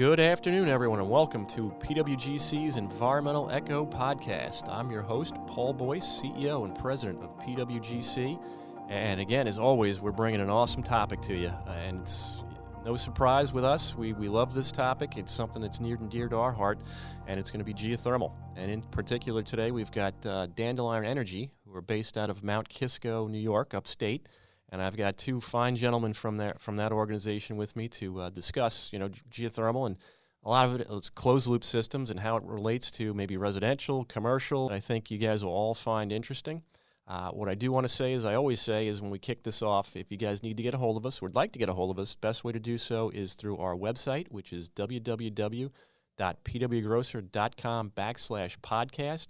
Good afternoon, everyone, and welcome to PWGC's Environmental Echo Podcast. I'm your host, Paul Boyce, CEO and President of PWGC. And again, as always, we're bringing an awesome topic to you. And it's no surprise with us. We love this topic. It's something that's near and dear to our heart, and it's going to be geothermal. And in particular today, we've got Dandelion Energy, who are based out of Mount Kisco, New York, upstate. And I've got two fine gentlemen from that organization with me to discuss, geothermal, and a lot of it's closed-loop systems and how it relates to maybe residential, commercial. I think you guys will all find interesting. What I do want to say, as I always say, is when we kick this off, if you guys need to get a hold of us, would like to get a hold of us, best way to do so is through our website, which is www.pwgrosser.com/podcast.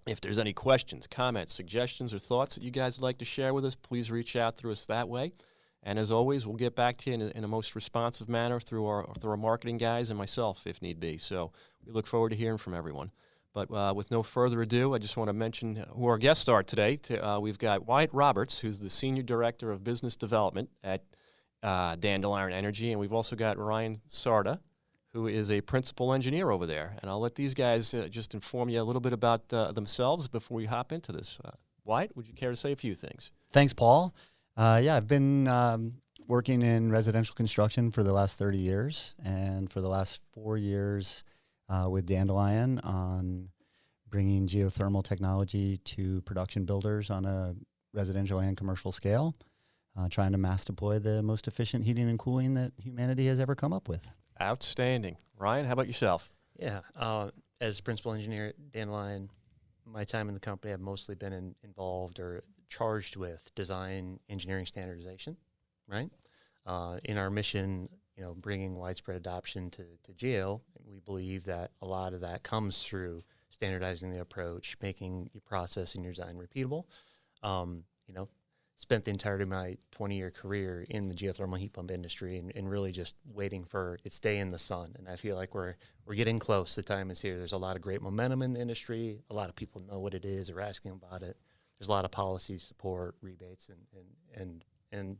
If there's any questions, comments, suggestions, or thoughts that you guys would like to share with us, please reach out through us that way. And as always, we'll get back to you in a most responsive manner through our marketing guys and myself, if need be. So we look forward to hearing from everyone. But with no further ado, I just want to mention who our guests are today. We've got Wyatt Roberts, who's the Senior Director of Business Development at Dandelion Energy, and we've also got Ryan Carda, who is a principal engineer over there. And I'll let these guys just inform you a little bit about themselves before we hop into this. Wyatt, would you care to say a few things? Thanks, Paul. I've been working in residential construction for the last 30 years, and for the last 4 years with Dandelion on bringing geothermal technology to production builders on a residential and commercial scale, trying to mass deploy the most efficient heating and cooling that humanity has ever come up with. Outstanding. Ryan, how about yourself? Yeah, as principal engineer at Dandelion, my time in the company, I've mostly been involved or charged with design, engineering, standardization, right? In our mission, bringing widespread adoption to geo, we believe that a lot of that comes through standardizing the approach, making your process and your design repeatable. Spent the entirety of my 20-year career in the geothermal heat pump industry and really just waiting for its day in the sun. And I feel like we're getting close. The time is here. There's a lot of great momentum in the industry. A lot of people know what it is or asking about it. There's a lot of policy support, rebates, and a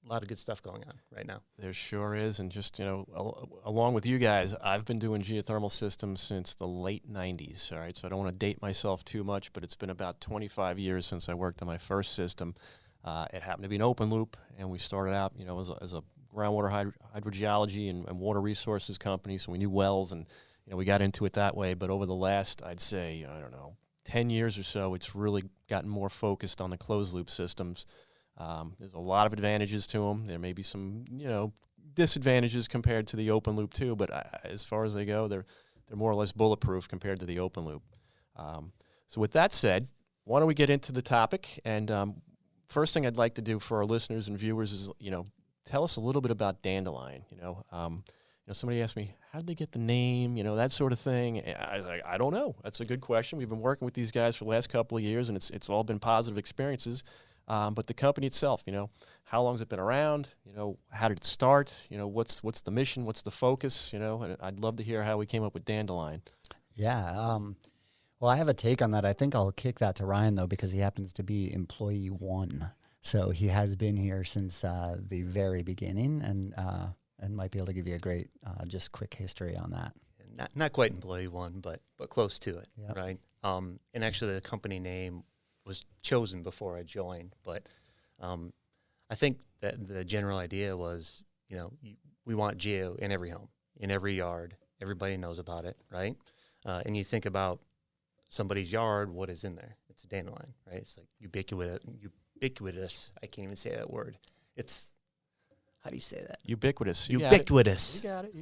lot of good stuff going on right now. There sure is. And just, along with you guys, I've been doing geothermal systems since the late 90s. All right. So I don't want to date myself too much, but it's been about 25 years since I worked on my first system. It happened to be an open loop, and we started out, as a groundwater hydrogeology and water resources company, so we knew wells, and, we got into it that way. But over the last, I'd say, 10 years or so, it's really gotten more focused on the closed-loop systems. There's a lot of advantages to them. There may be some, disadvantages compared to the open loop, too, but as far as they go, they're more or less bulletproof compared to the open loop. So with that said, why don't we get into the topic? And first thing I'd like to do for our listeners and viewers is, tell us a little bit about Dandelion. Somebody asked me, how did they get the name, that sort of thing. And I was like, I don't know. That's a good question. We've been working with these guys for the last couple of years, and it's all been positive experiences. But the company itself, how long has it been around? How did it start? What's the mission? What's the focus? And I'd love to hear how we came up with Dandelion. Yeah. Well, I have a take on that. I think I'll kick that to Ryan, though, because he happens to be employee one. So he has been here since the very beginning and might be able to give you a great, just quick history on that. Not quite employee one, but close to it, Yep. right? And actually the company name was chosen before I joined. But I think that the general idea was, we want geo in every home, in every yard. Everybody knows about it, right? And you think about somebody's yard, what is in there? It's a dandelion, right? It's like ubiquitous. I can't even say that word. It's, how do you say that? Ubiquitous. Ubiquitous. You got it.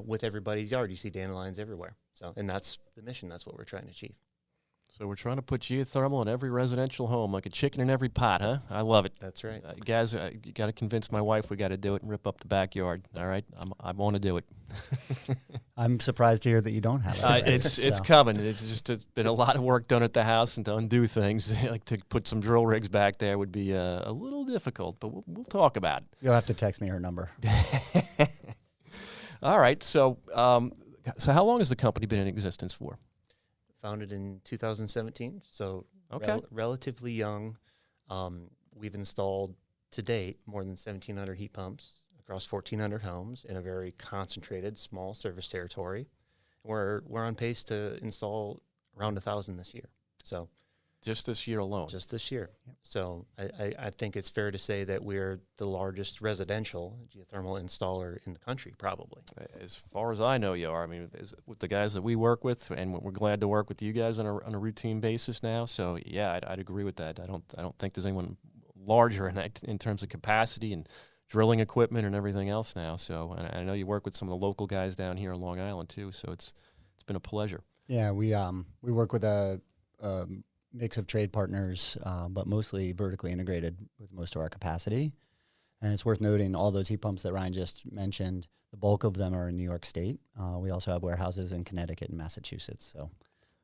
With everybody's yard, you see dandelions everywhere. So, and that's the mission. That's what we're trying to achieve. So we're trying to put geothermal in every residential home, like a chicken in every pot, huh? I love it. That's right. Guys, you got to convince my wife we got to do it and rip up the backyard. All right? I want to do it. I'm surprised to hear that you don't have it. It's coming. It's been a lot of work done at the house, and to undo things, like to put some drill rigs back there would be a little difficult, but we'll talk about it. You'll have to text me her number. All right. So how long has the company been in existence for? Founded in 2017, so okay. Relatively young. We've installed to date more than 1,700 heat pumps across 1,400 homes in a very concentrated, small service territory. We're on pace to install around 1,000 this year. So Just this year alone. just this year. So I think it's fair to say that we're the largest residential geothermal installer in the country, probably. As far as I know, you are. I mean, with the guys that we work with, and we're glad to work with you guys on a routine basis now. So yeah, I'd agree with that. I don't think there's anyone larger in terms of capacity and drilling equipment and everything else now. So and I know you work with some of the local guys down here on Long Island too. So it's been a pleasure. Yeah, we work with a mix of trade partners, but mostly vertically integrated with most of our capacity. And it's worth noting all those heat pumps that Ryan just mentioned, the bulk of them are in New York State. We also have warehouses in Connecticut and Massachusetts, so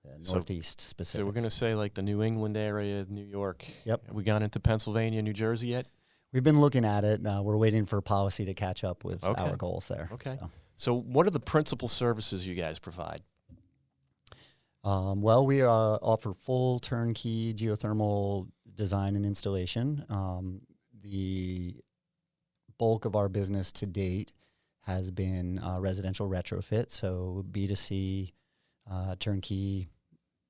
the Northeast So specific. we're going to say like the New England area, New York. Yep. Have we gone into Pennsylvania, New Jersey yet? We've been looking at it. We're waiting for policy to catch up with Okay. our goals there. Okay. So. So what are the principal services you guys provide? Well, we offer full turnkey geothermal design and installation. The bulk of our business to date has been residential retrofit, so B2C, turnkey,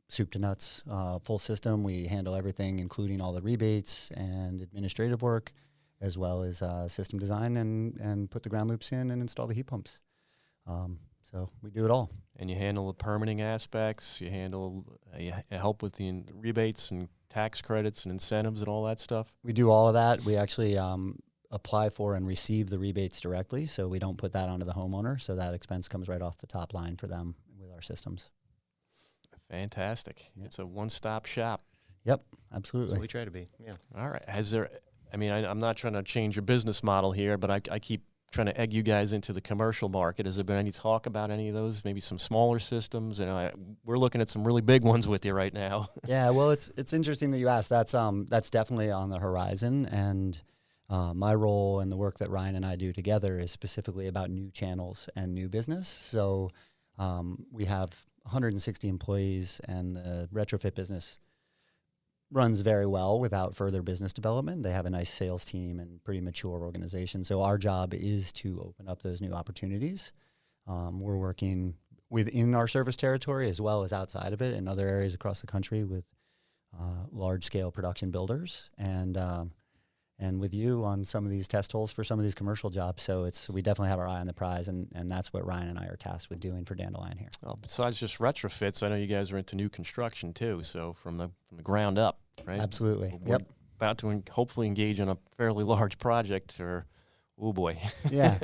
soup to nuts, full system. We handle everything, including all the rebates and administrative work, as well as system design and put the ground loops in and install the heat pumps. So we do it all. And you handle the permitting aspects. You handle you help with the rebates and tax credits and incentives and all that stuff. We do all of that. We actually apply for and receive the rebates directly, so we don't put that onto the homeowner. So that expense comes right off the top line for them with our systems. Fantastic. Yep. It's a one-stop shop. Yep, absolutely. So we try to be, yeah. All right. I'm not trying to change your business model here, but I keep trying to egg you guys into the commercial market. Has there been any talk about any of those? Maybe some smaller systems? We're looking at some really big ones with you right now. Yeah, well, it's interesting that you asked. That's definitely on the horizon, and my role and the work that Ryan and I do together is specifically about new channels and new business. So we have 160 employees, and the retrofit business runs very well without further business development. They have a nice sales team and pretty mature organization. So our job is to open up those new opportunities. We're working within our service territory as well as outside of it in other areas across the country with large-scale production builders and with you on some of these test holes for some of these commercial jobs. So we definitely have our eye on the prize, and that's what Ryan and I are tasked with doing for Dandelion here. Well, besides just retrofits, I know you guys are into new construction too. So from the ground up, right? Absolutely. We're about to hopefully engage in a fairly large project for, oh boy, Yeah.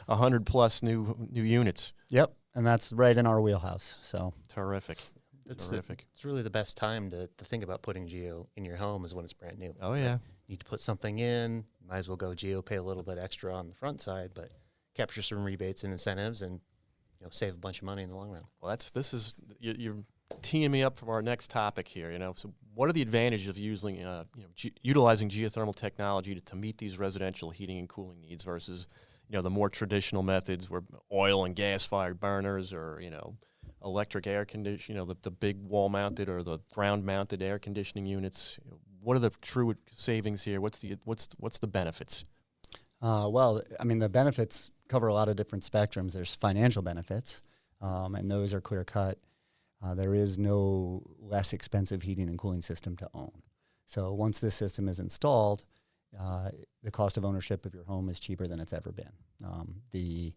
100 plus new units. Yep. And that's right in our wheelhouse. So Terrific. It's Terrific. it's really the best time to think about putting geo in your home is when it's brand new. Oh yeah. You need to put something in, might as well go geo, pay a little bit extra on the front side, but capture some rebates and incentives and save a bunch of money in the long run. Well, you're teeing me up for our next topic here. So what are the advantages of utilizing geothermal technology to meet these residential heating and cooling needs versus the more traditional methods where oil and gas fired burners or electric air conditioning, the big wall mounted or the ground mounted air conditioning units? What are the true savings here? What's the benefits? Well, I mean, the benefits cover a lot of different spectrums. There's financial benefits, and those are clear cut. There is no less expensive heating and cooling system to own. So once this system is installed, the cost of ownership of your home is cheaper than it's ever been. The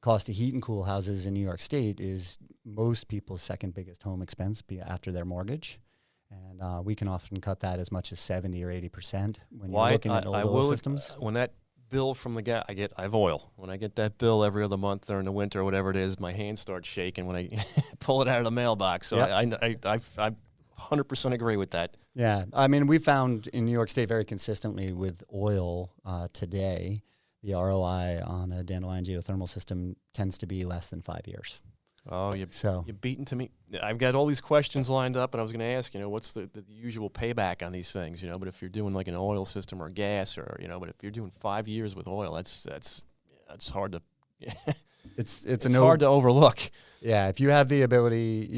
cost to heat and cool houses in New York State is most people's second biggest home expense after their mortgage. And we can often cut that as much as 70 or 80% when you're looking at oil systems. When that bill from the gas, I have oil. When I get that bill every other month during the winter or whatever it is, my hands start shaking when I pull it out of the mailbox. So Yep. I 100% agree with that. Yeah, I mean, we found in New York State very consistently with oil today, the ROI on a Dandelion geothermal system tends to be less than 5 years. Oh, you're So beaten to me. I've got all these questions lined up, and I was going to ask, what's the usual payback on these things, But if you're doing like an oil system or gas, or but if you're doing 5 years with oil, that's hard to. It's hard to overlook. Yeah, if you have the ability,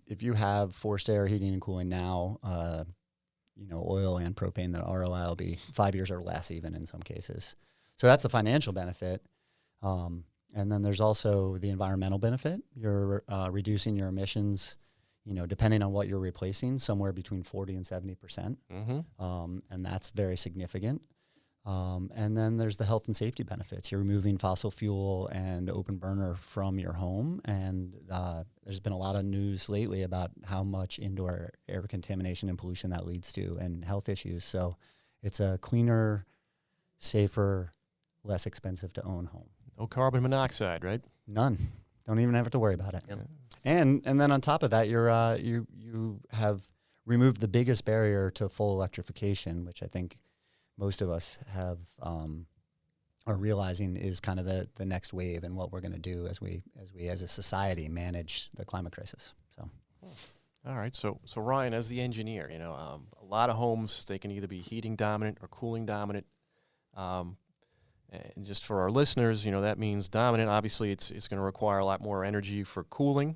if you have forced air heating and cooling now, oil and propane, the ROI will be 5 years or less, even in some cases. So that's a financial benefit. And then there's also the environmental benefit. You're reducing your emissions, depending on what you're replacing, somewhere between 40 and 70%. And that's very significant. And then there's the health and safety benefits. You're removing fossil fuel and open burner from your home. And there's been a lot of news lately about how much indoor air contamination and pollution that leads to and health issues. So it's a cleaner, safer, less expensive to own home. No carbon monoxide, right? None. Don't even have to worry about it. Yep. And then on top of that, you have removed the biggest barrier to full electrification, which I think most of us are realizing is kind of the next wave and what we're going to do as we as a society manage the climate crisis. So, all right. So Ryan, as the engineer, a lot of homes, they can either be heating dominant or cooling dominant. And just for our listeners, that means dominant. Obviously, it's going to require a lot more energy for cooling,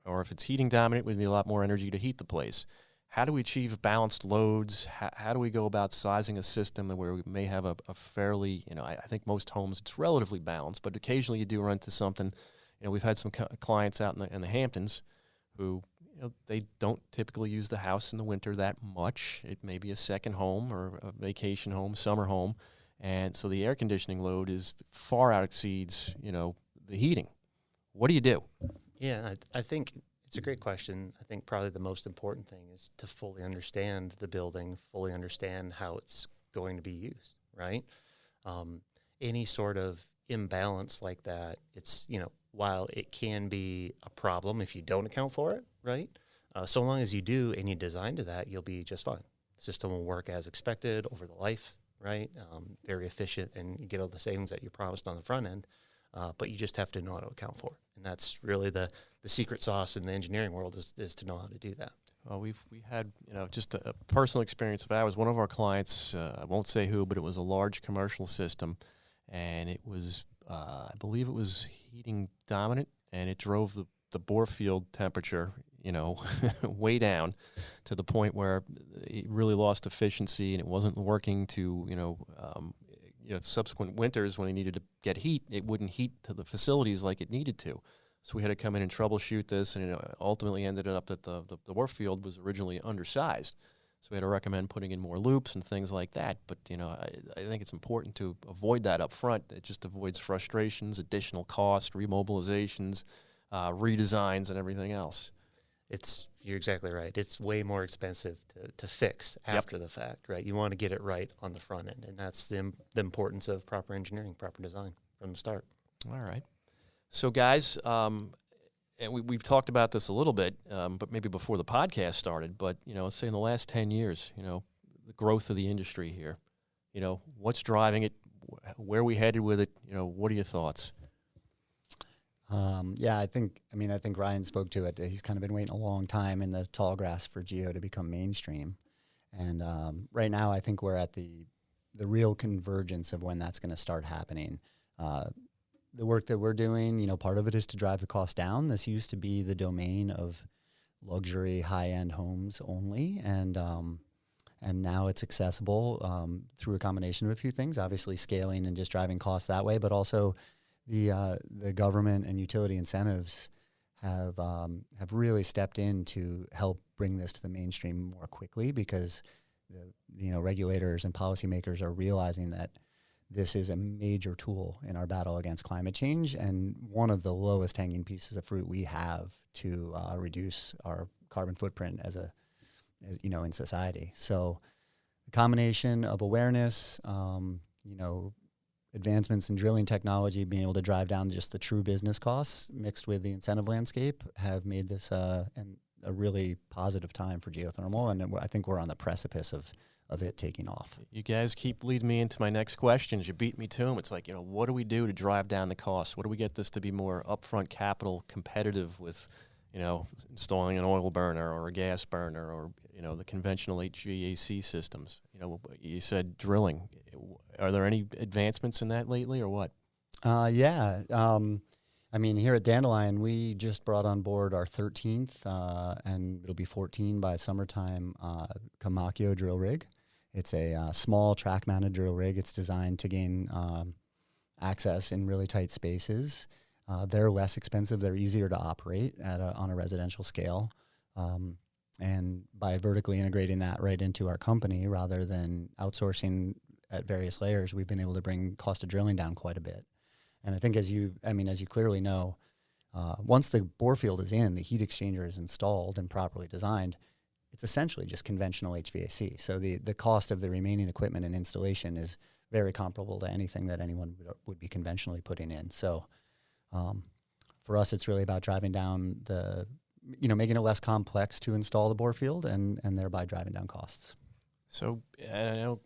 or if it's heating dominant, we need a lot more energy to heat the place. How do we achieve balanced loads? How do we go about sizing a system where we may have a fairly, I think most homes, it's relatively balanced, but occasionally you do run into something. We've had some clients out in the Hamptons who, they don't typically use the house in the winter that much. It may be a second home or a vacation home, summer home. And so the air conditioning load far out exceeds, the heating. What do you do? Yeah, I think it's a great question. I think probably the most important thing is to fully understand the building, fully understand how it's going to be used, right? Any sort of imbalance like that, it's, while it can be a problem if you don't account for it, right? So long as you do and you design to that, you'll be just fine. The system will work as expected over the life, right? Very efficient, and you get all the savings that you promised on the front end, but you just have to know how to account for it. And that's really the secret sauce in the engineering world is to know how to do that. Well, we had, just a personal experience of ours. One of our clients, I won't say who, but it was a large commercial system, and it was, I believe it was heating dominant, and it drove the bore field temperature, way down to the point where it really lost efficiency, and it wasn't working to, subsequent winters when it needed to get heat, it wouldn't heat to the facilities like it needed to. So we had to come in and troubleshoot this, and it ultimately ended up that the bore field was originally undersized. So we had to recommend putting in more loops and things like that. But, I think it's important to avoid that up front. It just avoids frustrations, additional costs, remobilizations, redesigns, and everything else. You're exactly right. It's way more expensive to fix after the fact, right? You want to get it right on the front end, and that's the importance of proper engineering, proper design from the start. All right. So, guys, and we've talked about this a little bit, but maybe before the podcast started, but, let's say in the last 10 years, the growth of the industry here, what's driving it, where are we headed with it, what are your thoughts? I think Ryan spoke to it. He's kind of been waiting a long time in the tall grass for geo to become mainstream. And right now I think we're at the real convergence of when that's going to start happening. The work that we're doing, part of it is to drive the cost down. This used to be the domain of luxury high-end homes only. And now it's accessible through a combination of a few things, obviously scaling and just driving costs that way, but also the government and utility incentives have really stepped in to help bring this to the mainstream more quickly, because the regulators and policymakers are realizing that this is a major tool in our battle against climate change, and one of the lowest hanging pieces of fruit we have to reduce our carbon footprint as in society. So the combination of awareness, advancements in drilling technology, being able to drive down just the true business costs mixed with the incentive landscape have made this a really positive time for geothermal. And I think we're on the precipice of it taking off. You guys keep leading me into my next questions. You beat me to them. It's like, what do we do to drive down the costs? What do we get this to be more upfront capital competitive with, installing an oil burner or a gas burner or, the conventional HVAC systems? You said drilling. Are there any advancements in that lately or what? Here at Dandelion, we just brought on board our 13th, and it'll be 14 by summertime, Kamakyo drill rig. It's a small track-mounted drill rig. It's designed to gain access in really tight spaces. They're less expensive. They're easier to operate on a residential scale. And by vertically integrating that right into our company rather than outsourcing at various layers, we've been able to bring cost of drilling down quite a bit. And I think as you clearly know, once the bore field is in, the heat exchanger is installed and properly designed, it's essentially just conventional HVAC. So the cost of the remaining equipment and installation is very comparable to anything that anyone would be conventionally putting in. So for us, it's really about driving down making it less complex to install the bore field and thereby driving down costs. So I know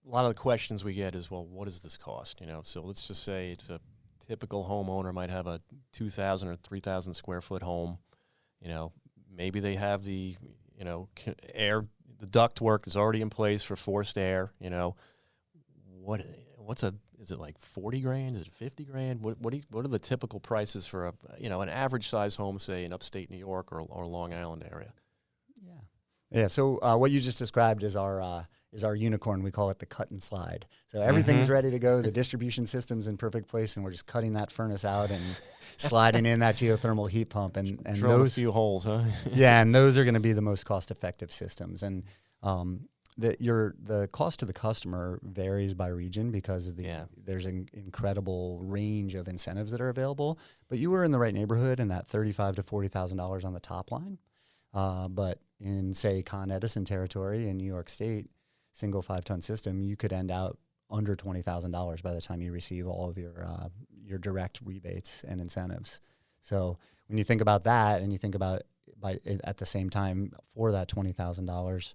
a lot of the questions we get is, well, what does this cost? So let's just say it's a typical homeowner might have a 2,000 or 3,000 square foot home. Maybe they have the air, the duct work is already in place for forced air. Is it like 40 grand? Is it 50 grand? What are the typical prices for an average size home, say in upstate New York or Long Island area? Yeah. So what you just described is our unicorn. We call it the cut and slide. So everything's ready to go. The distribution system's in perfect place, and we're just cutting that furnace out and sliding in that geothermal heat pump. And drill those a few holes, huh? Yeah, and those are going to be the most cost-effective systems. And the cost to the customer varies by region because there's an incredible range of incentives that are available. But you were in the right neighborhood in that $35,000 to $40,000 on the top line. But in, say, Con Edison territory in New York State, single 5-ton system, you could end out under $20,000 by the time you receive all of your direct rebates and incentives. So when you think about that, and you think about at the same time for that $20,000,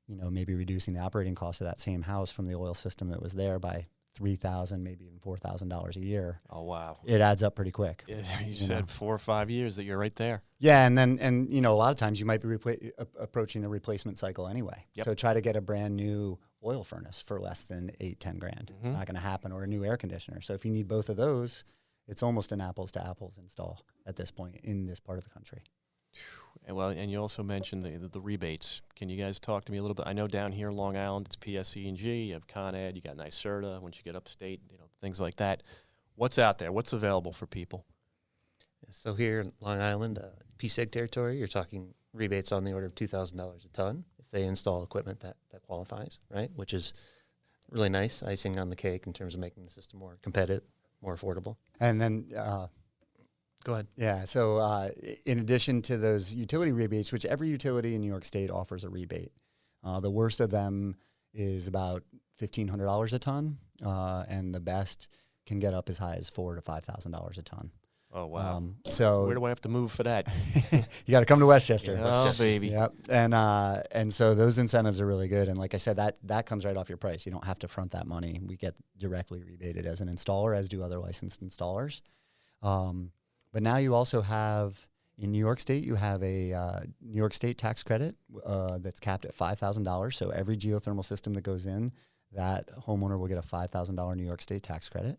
maybe reducing the operating cost of that same house from the oil system that was there by $3,000, maybe even $4,000 a year. Oh, wow. It adds up pretty quick. You said 4 or 5 years that you're right there. Yeah, and a lot of times you might be approaching a replacement cycle anyway. Yep. So try to get a brand new oil furnace for less than $8-10 grand. It's not going to happen, or a new air conditioner. So if you need both of those, it's almost an apples to apples install at this point in this part of the country. And you also mentioned the rebates. Can you guys talk to me a little bit? I know down here in Long Island, it's PSE&G, you have Con Ed, you got NYSERDA. Once you get upstate, things like that. What's out there? What's available for people? So here in Long Island, PSEG territory, you're talking rebates on the order of $2,000 a ton if they install equipment that qualifies, right? Which is really nice, icing on the cake in terms of making the system more competitive, more affordable. And then go ahead. Yeah, so in addition to those utility rebates, which every utility in New York State offers a rebate, the worst of them is about $1,500 a ton, and the best can get up as high as $4,000 to $5,000 a ton. Oh, wow. So where do I have to move for that? You got to come to Westchester. Oh, baby. Yep. And so those incentives are really good. And like I said, that comes right off your price. You don't have to front that money. We get directly rebated as an installer, as do other licensed installers. But now you also have, in New York State, you have a New York State tax credit that's capped at $5,000. So every geothermal system that goes in, that homeowner will get a $5,000 New York State tax credit.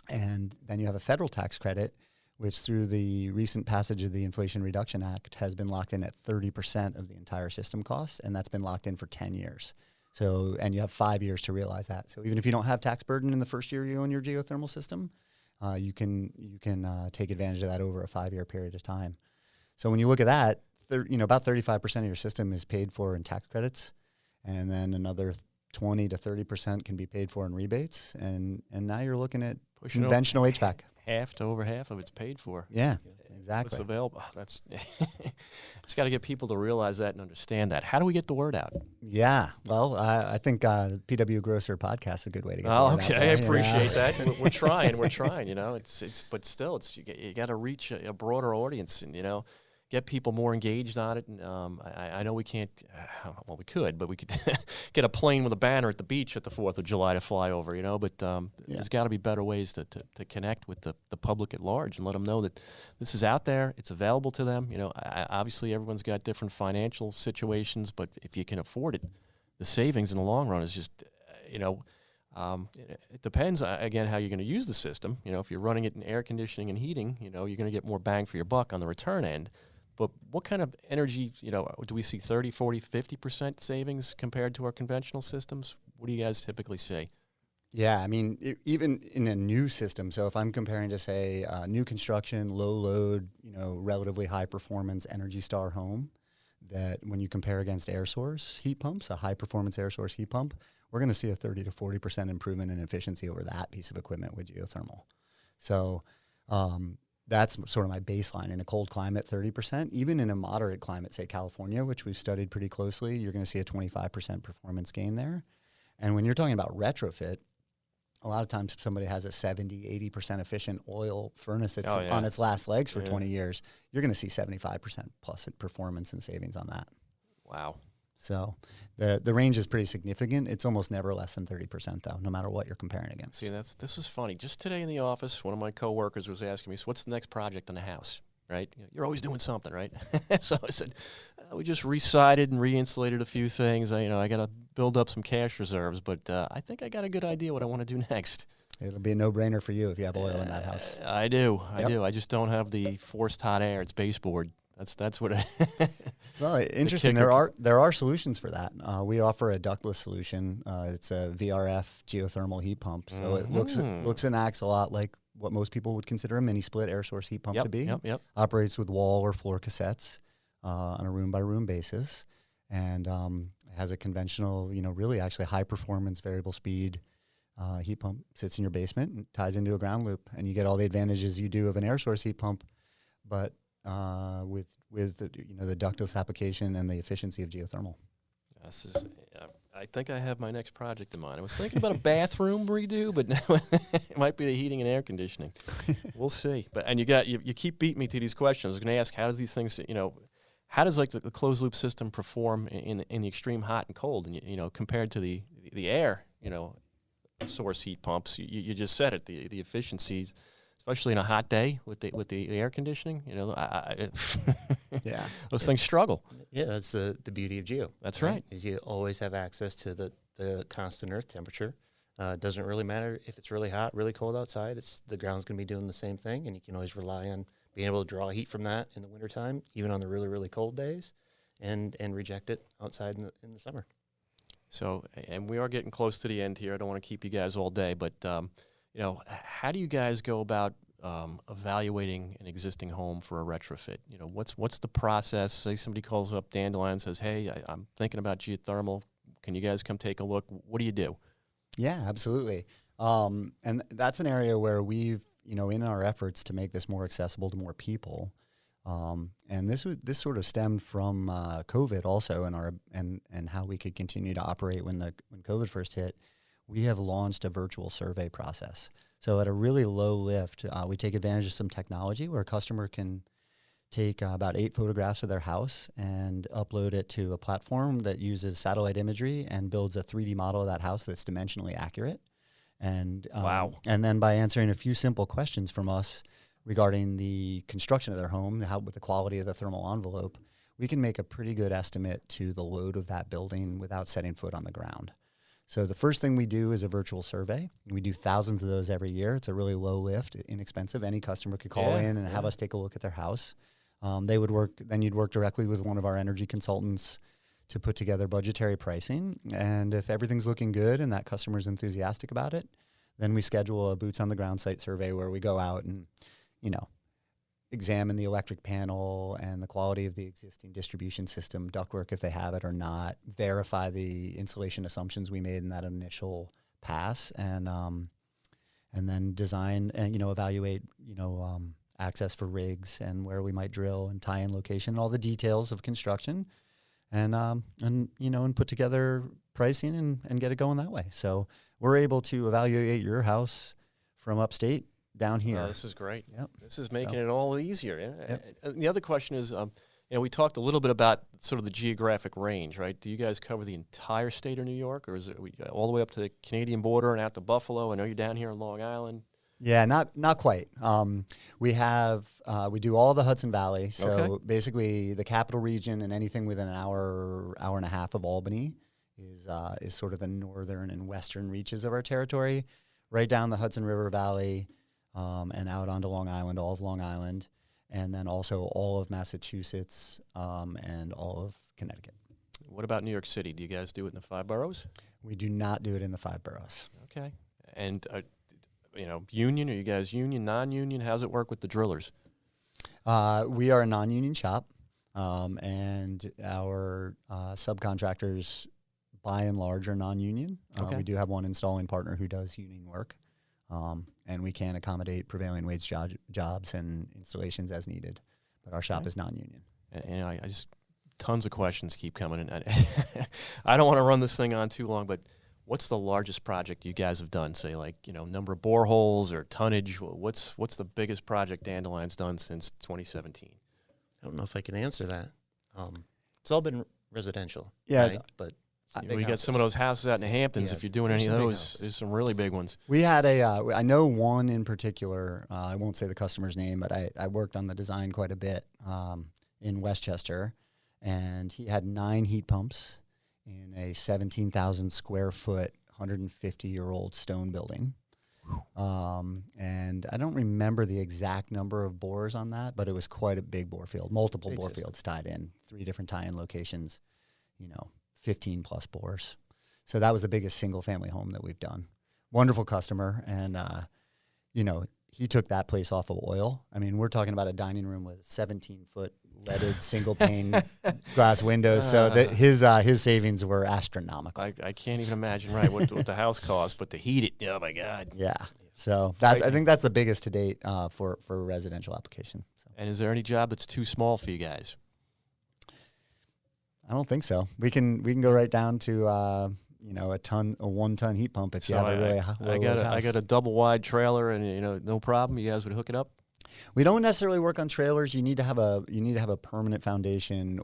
And then you have a federal tax credit, which through the recent passage of the Inflation Reduction Act has been locked in at 30% of the entire system costs, and that's been locked in for 10 years. So, and you have 5 years to realize that. So even if you don't have tax burden in the first year you own your geothermal system, you can take advantage of that over a 5-year period of time. So when you look at that, about 35% of your system is paid for in tax credits, and then another 20 to 30% can be paid for in rebates, and now you're looking at conventional HVAC. Half to over half of it's paid for. Yeah, exactly. What's available? That's just got to get people to realize that and understand that. How do we get the word out? Yeah, well, I think the PW Grosser podcast is a good way to get the word out. Okay, I appreciate that. We're trying. But still, you got to reach a broader audience and get people more engaged on it. And I know we can't. Well, we could, but we could get a plane with a banner at the beach at the 4th of July to fly over. But there's got to be better ways to connect with the public at large and let them know that this is out there. It's available to them. Obviously everyone's got different financial situations, but if you can afford it, the savings in the long run is just it depends, again, how you're going to use the system. If you're running it in air conditioning and heating, you're going to get more bang for your buck on the return end. But what kind of energy, do we see 30, 40, 50% savings compared to our conventional systems? What do you guys typically see? Yeah, I mean, even in a new system, so if I'm comparing to, say, new construction, low load, relatively high performance Energy Star home, that when you compare against air source heat pumps, a high performance air source heat pump, we're going to see a 30 to 40% improvement in efficiency over that piece of equipment with geothermal. So that's sort of my baseline. In a cold climate, 30%. Even in a moderate climate, say California, which we've studied pretty closely, you're going to see a 25% performance gain there. And when you're talking about retrofit, a lot of times somebody has a 70, 80% efficient oil furnace that's on its last legs for 20 years. You're going to see 75% plus performance and savings on that. Wow. So the range is pretty significant. It's almost never less than 30%, though, no matter what you're comparing against. See, this is funny. Just today in the office, one of my coworkers was asking me, so what's the next project on the house? Right? You're always doing something, right? So I said, we just re-sided and re-insulated a few things. I got to build up some cash reserves, but I think I got a good idea what I want to do next. It'll be a no-brainer for you if you have oil in that house. I do. I just don't have the forced hot air. It's baseboard. That's what I Well, interesting. There are solutions for that. We offer a ductless solution. It's a VRF geothermal heat pump. So it looks and acts a lot like what most people would consider a mini split air source heat pump to be. Yep. Operates with wall or floor cassettes on a room by room basis, and has a conventional, really actually high performance variable speed heat pump. Sits in your basement and ties into a ground loop, and you get all the advantages you do of an air source heat pump, but with the ductless application and the efficiency of geothermal. I think I have my next project in mind. I was thinking about a bathroom redo, but now it might be the heating and air conditioning. We'll see. But you keep beating me to these questions. I was going to ask, how does these things, how does like the closed loop system perform in the extreme hot and cold, and compared to the air, source heat pumps? You just said it, the efficiencies. Especially in a hot day with the air conditioning, those things struggle. Yeah, that's the beauty of geo. That's right. Is you always have access to the constant earth temperature. It doesn't really matter if it's really hot, really cold outside. The ground's going to be doing the same thing, and you can always rely on being able to draw heat from that in the wintertime, even on the really, really cold days, and reject it outside in the summer. So, and we are getting close to the end here. I don't want to keep you guys all day, but how do you guys go about evaluating an existing home for a retrofit? What's the process? Say somebody calls up Dandelion and says, hey, I'm thinking about geothermal. Can you guys come take a look? What do you do? Yeah, absolutely. And that's an area where we've, in our efforts to make this more accessible to more people, and this sort of stemmed from COVID also, and how we could continue to operate when COVID first hit. We have launched a virtual survey process. So at a really low lift, we take advantage of some technology where a customer can take about 8 photographs of their house and upload it to a platform that uses satellite imagery and builds a 3D model of that house that's dimensionally accurate. And wow. And then by answering a few simple questions from us regarding the construction of their home, with the quality of the thermal envelope, we can make a pretty good estimate to the load of that building without setting foot on the ground. So the first thing we do is a virtual survey. We do thousands of those every year. It's a really low lift, inexpensive. Any customer could call in and have us take a look at their house. You'd work directly with one of our energy consultants to put together budgetary pricing. And if everything's looking good and that customer's enthusiastic about it, then we schedule a boots on the ground site survey where we go out and, examine the electric panel and the quality of the existing distribution system, ductwork if they have it or not, verify the insulation assumptions we made in that initial pass, and then design and evaluate access for rigs and where we might drill and tie in location, all the details of construction, and put together pricing and get it going that way. So we're able to evaluate your house from upstate down here. Oh, this is great. Yep. This is making it all easier. Yep. And the other question is, we talked a little bit about sort of the geographic range, right? Do you guys cover the entire state of New York, or is it all the way up to the Canadian border and out to Buffalo? I know you're down here on Long Island. Yeah, not quite. We do all the Hudson Valley. So basically the capital region and anything within an hour and a half of Albany is sort of the northern and western reaches of our territory, right down the Hudson River Valley, and out onto Long Island, all of Long Island. and then also all of Massachusetts and all of Connecticut. What about New York City? Do you guys do it in the 5 boroughs? We do not do it in the 5 boroughs. Okay. And, union? Are you guys union, non-union? How's it work with the drillers? We are a non-union shop, and our subcontractors, by and large, are non-union. Okay. We do have one installing partner who does union work, and we can accommodate prevailing wage jobs and installations as needed. But our shop is non-union. And I just tons of questions keep coming in. I don't want to run this thing on too long, but what's the largest project you guys have done? Say, like, number of boreholes or tonnage. What's the biggest project Dandelion's done since 2017? I don't know if I can answer that. It's all been residential. Yeah, right? But We got some of those houses out in the Hamptons. Yeah, If you're doing any of there's some big those, houses. there's some really big ones. We had I know one in particular, I won't say the customer's name, but I worked on the design quite a bit in Westchester, and he had 9 heat pumps in a 17,000 square foot, 150-year-old stone building. And I don't remember the exact number of bores on that, but it was quite a big bore field, multiple Big bore system. fields tied in, 3 different tie-in locations, 15 plus bores. So that was the biggest single family home that we've done. Wonderful customer. And, he took that place off of oil. I mean, we're talking about a dining room with 17-foot leaded single pane glass windows. So his savings were astronomical. I can't even imagine, right, what the house costs, but to heat it, oh my God. Yeah. So I think that's the biggest to date for a residential application. So. And is there any job that's too small for you guys? I don't think so. We can go right down to a 1-ton heat pump if you have a really low house. I got a double wide trailer, and no problem. You guys would hook it up. We don't necessarily work on trailers. You need to have a permanent foundation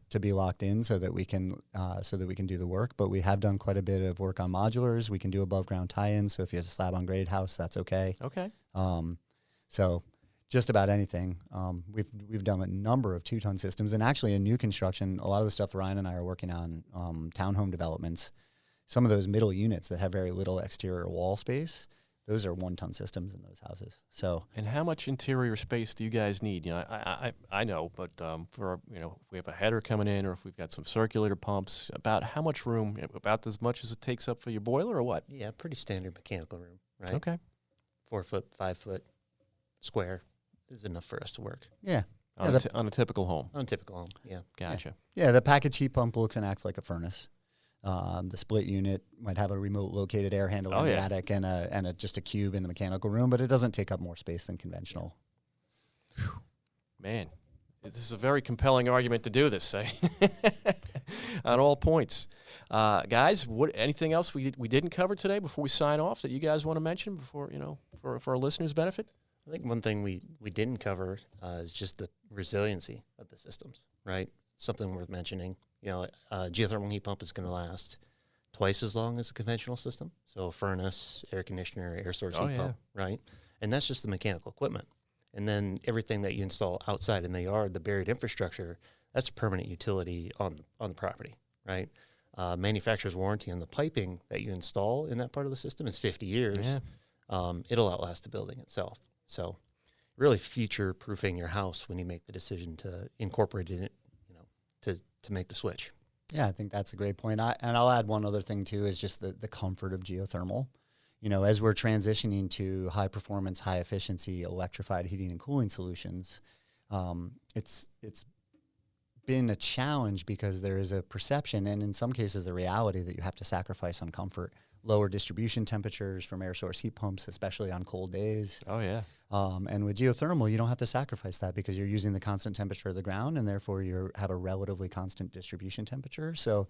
to be locked in so that we can do the work. But we have done quite a bit of work on modulars. We can do above ground tie-ins. So if you have a slab on grade house, that's okay. Okay. So just about anything. We've done a number of 2-ton systems, and actually in new construction, a lot of the stuff Ryan and I are working on, townhome developments. Some of those middle units that have very little exterior wall space, those are 1-ton systems in those houses. So, and how much interior space do you guys need? I know, but for if we have a header coming in, or if we've got some circulator pumps, about how much room? About as much as it takes up for your boiler, or what? Yeah, pretty standard mechanical room, right? Okay. 4 foot, 5 foot square is enough for us to work yeah. On a typical home. on a typical home. Yeah. Gotcha. Yeah, the package heat pump looks and acts like a furnace. The split unit might have a remote located air handler in the attic and just a cube in the mechanical room, but it doesn't take up more space than conventional. Man, this is a very compelling argument to do this, eh? On all points. Guys, anything else we didn't cover today before we sign off that you guys want to mention before, for our listeners' benefit? I think one thing we didn't cover is just the resiliency of the systems, right? Something worth mentioning. Geothermal heat pump is going to last twice as long as a conventional system. So a furnace, air conditioner, air source heat pump, right? And that's just the mechanical equipment. And then everything that you install outside in the yard, the buried infrastructure, that's a permanent utility on the property, right? Manufacturer's warranty on the piping that you install in that part of the system is 50 years. Yeah. It'll outlast the building itself. So really future-proofing your house when you make the decision to incorporate it, to make the switch. Yeah, I think that's a great point. And I'll add one other thing, too, is just the comfort of geothermal. As we're transitioning to high-performance, high-efficiency electrified heating and cooling solutions, it's been a challenge because there is a perception and in some cases a reality that you have to sacrifice on comfort. Lower distribution temperatures from air source heat pumps, especially on cold days. Oh, yeah. And with geothermal, you don't have to sacrifice that because you're using the constant temperature of the ground, and therefore you have a relatively constant distribution temperature. So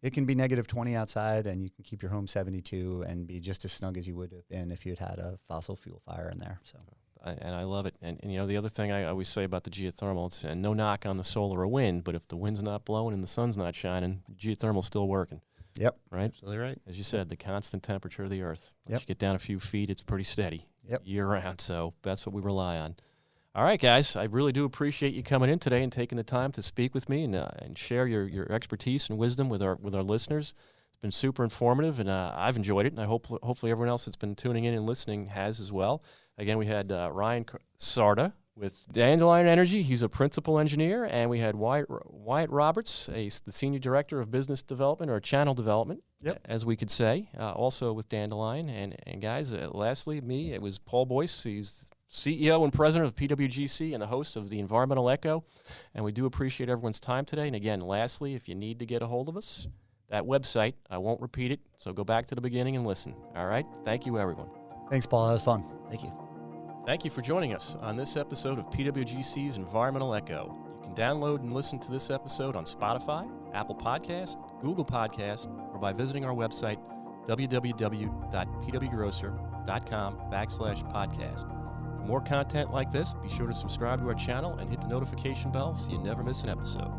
it can be negative 20 outside, and you can keep your home 72 and be just as snug as you would have been if you'd had a fossil fuel fire in there. So. And I love it. And the other thing I always say about the geothermal, it's no knock on the solar or wind, but if the wind's not blowing and the sun's not shining, geothermal's still working. Yep. Right? Absolutely right. As you said, the constant temperature of the earth. Once Yep. you get down a few feet, it's pretty steady Yep. year round. So that's what we rely on. All right, guys. I really do appreciate you coming in today and taking the time to speak with me and share your expertise and wisdom with our listeners. It's been super informative, and I've enjoyed it, and I hopefully everyone else that's been tuning in and listening has as well. Again, we had Ryan Carda with Dandelion Energy. He's a principal engineer, and we had Wyatt Roberts, the senior director of business development or channel development, as we could say, also with Dandelion. And guys, lastly, me, it was Paul Boyce. He's CEO and president of PWGC and the host of the Environmental Echo. And we do appreciate everyone's time today. And again, lastly, if you need to get a hold of us, that website, I won't repeat it, so go back to the beginning and listen. All right? Thank you, everyone. Thanks, Paul. That was fun. Thank you. Thank you for joining us on this episode of PWGC's Environmental Echo. You can download and listen to this episode on Spotify, Apple Podcast, Google Podcast, or by visiting our website, www.pwgrocer.com/podcast. For more content like this, be sure to subscribe to our channel and hit the notification bell so you never miss an episode.